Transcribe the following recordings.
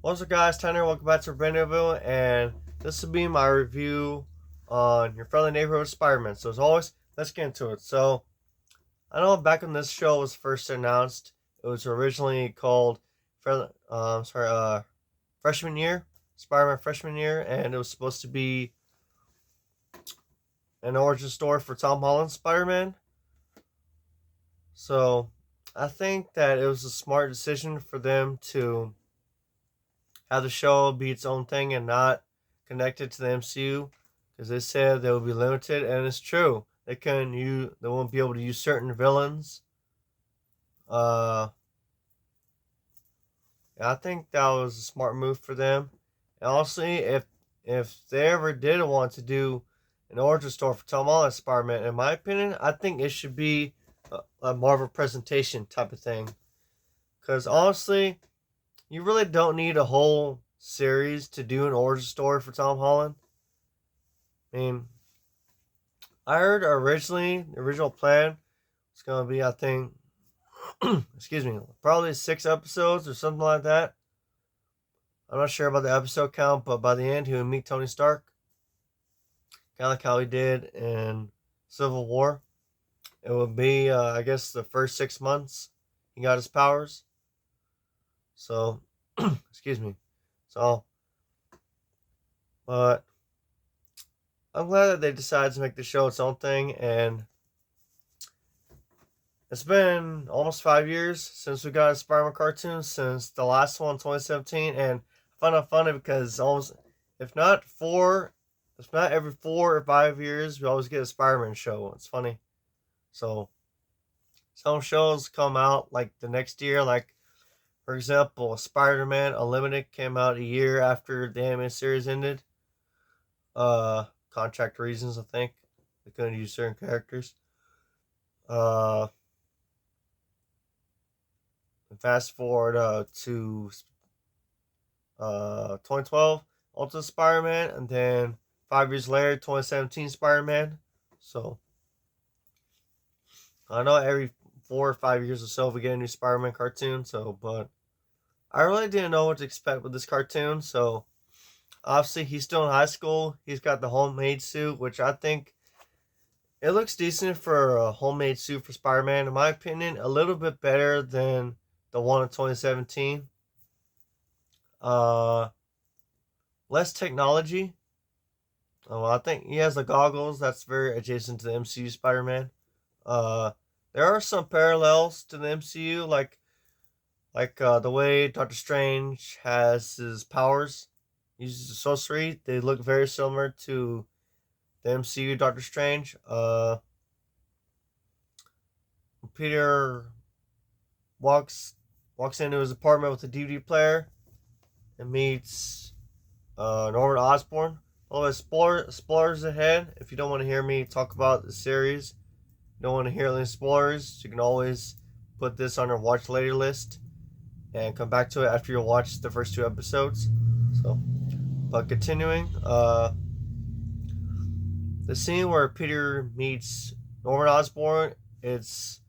What's up, guys? Tanner, welcome back to brand new video, and this will be my review on your friendly neighborhood Spider-Man. So as always, let's get into it. So I know back when this show was first announced, it was originally called freshman year, Spider-Man freshman year, and it was supposed to be an origin story for Tom Holland's Spider-Man. So I think that it was a smart decision for them to have the show be its own thing and not connected to the MCU, because they said they would be limited, and it's true. They won't be able to use certain villains. Uh, I think that was a smart move for them. And honestly, if they ever did want to do an origin story for Tom Holland Spider-Man, in my opinion, I think it should be a Marvel presentation type of thing. Because honestly, you really don't need a whole series to do an origin story for Tom Holland. I mean, I heard originally the original plan was gonna be, I think, excuse me, probably 6 episodes or something like that. I'm not sure about the episode count, but by the end he would meet Tony Stark, kind of like how he did in Civil War. It would be, I guess, the first 6 months he got his powers. So, excuse me. So, but I'm glad that they decided to make the show its own thing, and it's been almost 5 years since we got a Spider-Man cartoon, since the last one, 2017, and I find it funny because almost, if not four, if not every 4 or 5 years, we always get a Spider-Man show. It's funny. So some shows come out like the next year, like for example, Spider-Man Unlimited came out a year after the animated series ended. Contract reasons, I think they couldn't use certain characters. Uh, Fast forward to 2012 Ultimate Spider-Man, and then 5 years later, 2017 Spider-Man. So I know every 4 or 5 years or so we get a new Spider-Man cartoon. So, but I really didn't know what to expect with this cartoon. So obviously he's still in high school. He's got the homemade suit, which I think it looks decent for a homemade suit for Spider-Man. In my opinion, a little bit better than the one in 2017. Uh, Less technology. Oh, I think he has the goggles. That's very adjacent to the MCU Spider-Man. Uh, there are some parallels to the MCU, like the way Doctor Strange has his powers, uses a sorcery. They look very similar to the MCU Doctor Strange. Peter walks walks into his apartment with a DVD player and meets Norman Osborn. Well, spoilers ahead. If you don't want to hear me talk about the series, you don't want to hear any spoilers, you can always put this on your watch later list and come back to it after you watch the first 2 episodes. So, but continuing, the scene where Peter meets Norman Osborn, it's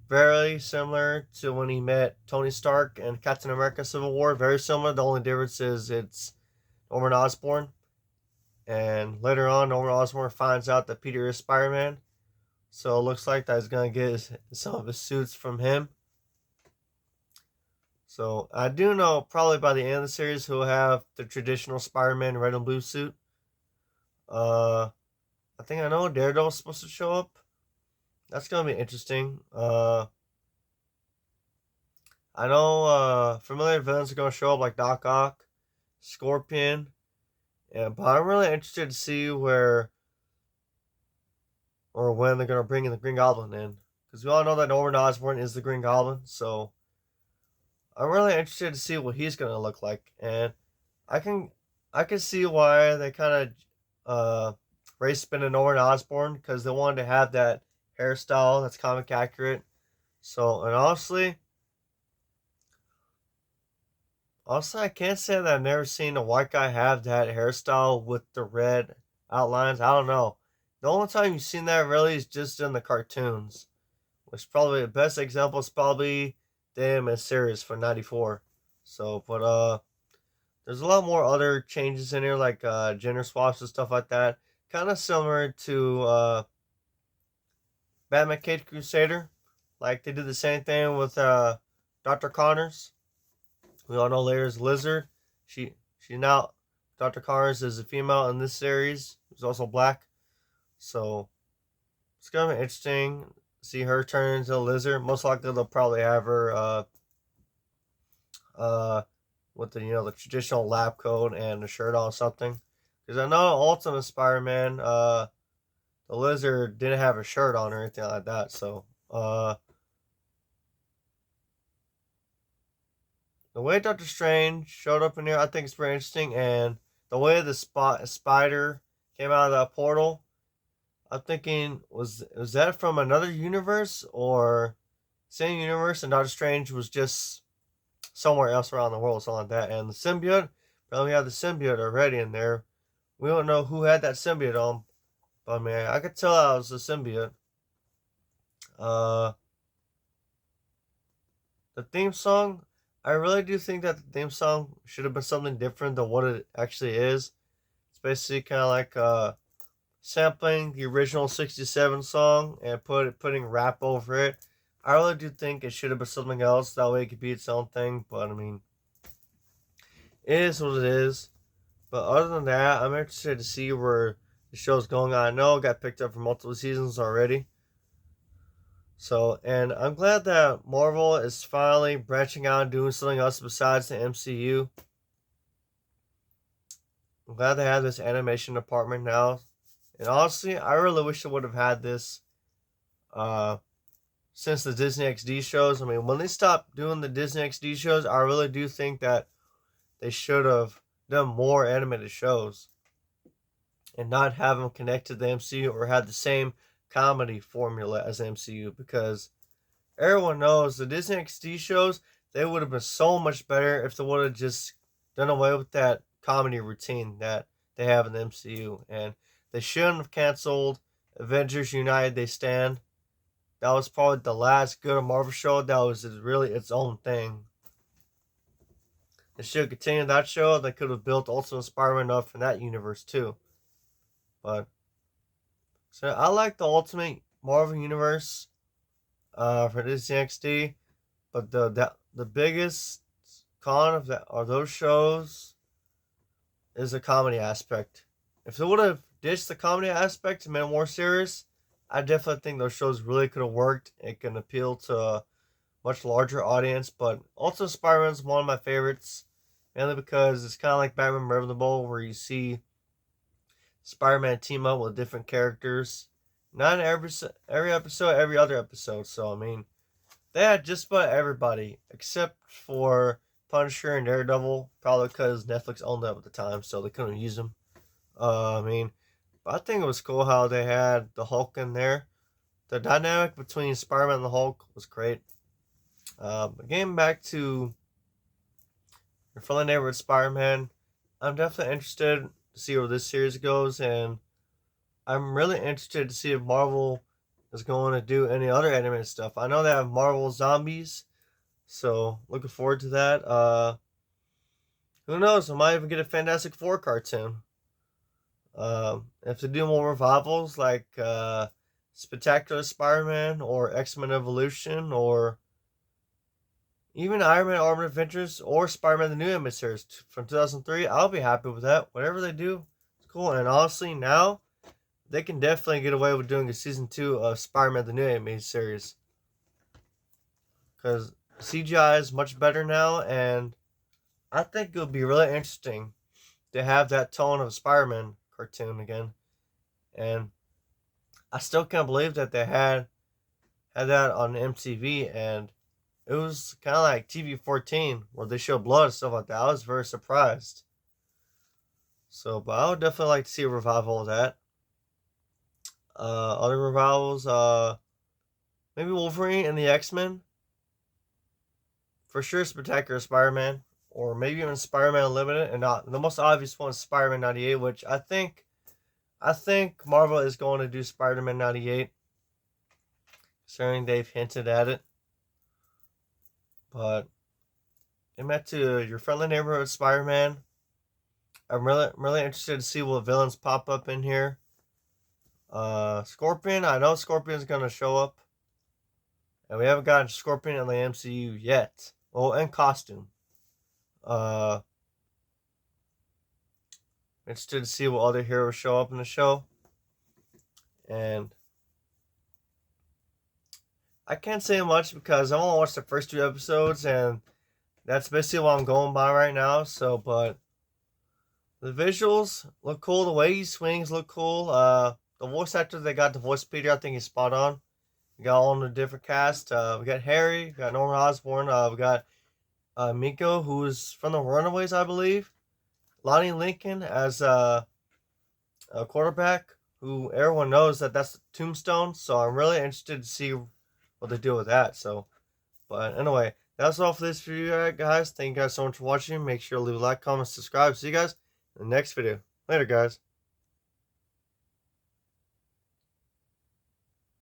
very similar to when he met Tony Stark and Captain America Civil War. Very similar. The only difference is it's Norman Osborn. And later on, Norman Osborn finds out that Peter is Spider Man. So it looks like that he's going to get some of his suits from him. So I do know probably by the end of the series he'll have the traditional Spider Man red and blue suit. Uh, I think I know Daredevil's supposed to show up. That's going to be interesting. I know familiar villains are going to show up like Doc Ock, Scorpion, but I'm really interested to see where or when they're going to bring in the Green Goblin in. Because we all know that Norman Osborn is the Green Goblin, so I'm really interested to see what he's going to look like. And I can I can see why they kind of race spin Norman Osborn, because they wanted to have that hairstyle that's comic accurate. So, and honestly, I can't say that I've never seen a white guy have that hairstyle with the red outlines. I don't know. The only time you've seen that really is just in the cartoons, which probably the best example is probably the animated series for '94. So, but there's a lot more other changes in here, like gender swaps and stuff like that. Kind of similar to Batman Caped Crusader. Like they did the same thing with Dr. Connors. We all know Lyra's Lizard. She now Dr. Connors is a female in this series. She's also black. So it's gonna be interesting to see her turn into a lizard. Most likely they'll probably have her with the the traditional lab coat and a shirt on something. Because I know Ultimate Spider-Man, the lizard didn't have a shirt on or anything like that. So the way Doctor Strange showed up in here, I think it's very interesting, and the way the spider came out of that portal, I'm thinking was that from another universe or same universe, and Doctor Strange was just somewhere else around the world, something like that. And the symbiote, probably have the symbiote already in there. We don't know who had that symbiote on, but I mean, I could tell that was a symbiote. Uh, the theme song, I really do think that the theme song should have been something different than what it actually is. It's basically kind of like sampling the original '67 song and putting rap over it. I really do think it should have been something else. That way it could be its own thing. But I mean, it is what it is. But other than that, I'm interested to see where the show's going. I know it got picked up for multiple seasons already. So, and I'm glad that Marvel is finally branching out and doing something else besides the MCU. I'm glad they have this animation department now. And honestly, I really wish they would have had this uh, since the Disney XD shows. I mean, when they stopped doing the Disney XD shows, I really do think that they should have done more animated shows and not have them connect to the MCU or had the same comedy formula as the MCU, because everyone knows the Disney XD shows, they would have been so much better if they would have just done away with that comedy routine that they have in the MCU. And they shouldn't have canceled Avengers United They Stand. That was probably the last good Marvel show that was really its own thing. They should have continued that show. They could have built Ultimate Spider-Man up from that universe too. But so I like the Ultimate Marvel Universe for Disney XD, but the biggest con of that or those shows is the comedy aspect. If they would have ditched the comedy aspect and made it more serious, I definitely think those shows really could have worked. It can appeal to a much larger audience. But also, Spider-Man is one of my favorites, mainly because it's kind of like Batman Revelable, where you see Spider-Man team up with different characters. Not every episode, every other episode. So I mean, they had just about everybody except for Punisher and Daredevil, probably because Netflix owned them at the time, so they couldn't use them. I mean, but I think it was cool how they had the Hulk in there. The dynamic between Spider-Man and the Hulk was great. Getting back to your friendly neighborhood Spider-Man, I'm definitely interested to see where this series goes, and I'm really interested to see if Marvel is going to do any other animated stuff. I know they have Marvel Zombies, so looking forward to that. Who knows? I might even get a Fantastic Four cartoon. If they do more revivals like Spectacular Spider-Man or X-Men Evolution or even Iron Man Armored Adventures or Spider-Man the New Animated Series from 2003, I'll be happy with that. Whatever they do, it's cool. And honestly, now they can definitely get away with doing a season 2 of Spider-Man the New Animated Series, because CGI is much better now, and I think it would be really interesting to have that tone of Spider-Man cartoon again. And I still can't believe that they had that on MTV, and it was kind of like TV 14 where they show blood and stuff like that. I was very surprised. So, but I would definitely like to see a revival of that. Other revivals, maybe Wolverine and the X-Men. For sure, Spectacular Spider-Man, or maybe even Spider-Man Unlimited, and not the most obvious one is Spider-Man '98, which I think Marvel is going to do Spider-Man '98, considering they've hinted at it. But getting back to your friendly neighborhood Spider-Man, I'm really interested to see what villains pop up in here. Scorpion. I know Scorpion's gonna show up, and we haven't gotten Scorpion in the MCU yet. Well, in costume. Uh, Interested to see what other heroes show up in the show, and I can't say much because I only watched the first 2 episodes, and that's basically what I'm going by right now. So, but the visuals look cool. The way he swings look cool. The voice actor they got to voice Peter, I think he's spot on. We got all in the different cast. We got Harry, we got Norman Osborn, we got Miko, who's from the Runaways, I believe. Lonnie Lincoln as a quarterback, who everyone knows that's Tombstone. So I'm really interested to see what they do with that. So, but anyway, that's all for this video, guys. Thank you guys so much for watching. Make sure to leave a like, comment, subscribe. See you guys in the next video. Later, guys.